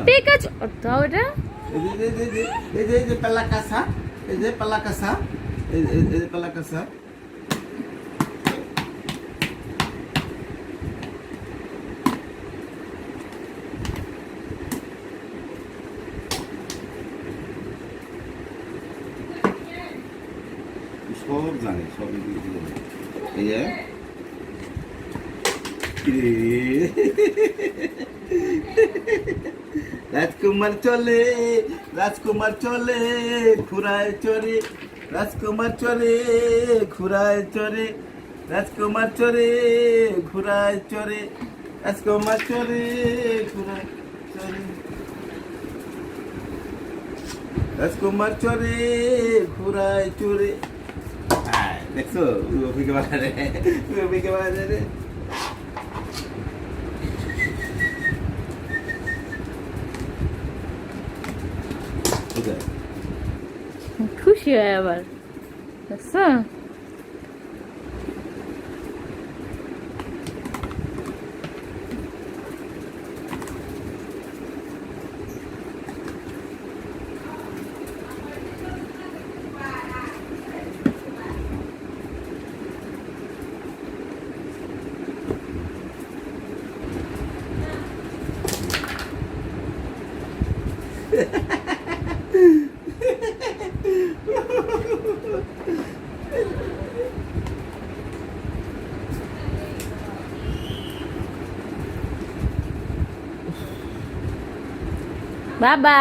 ঠিক আছে দাও এটা এই যে পালা কাঁসা, এই যে পালা কাঁসা, এই যে পালা কাঁসা। সব জানে, সব এই যে রাজকুমার চলে, রাজকুমার চলে খুরায় চরে, রাজকুমার চরে খুরায় চরে, রাজকুমার চরে ঘুরায় চরে, রাজকুমার চরে ঘুরায় চরে, রাজকুমার চরে ঘুরায় চরে। দেখছো অভিজ্ঞ বাজারে, অভিজ্ঞ বাজারে খুশি হয় আবার দেখছো। বাবা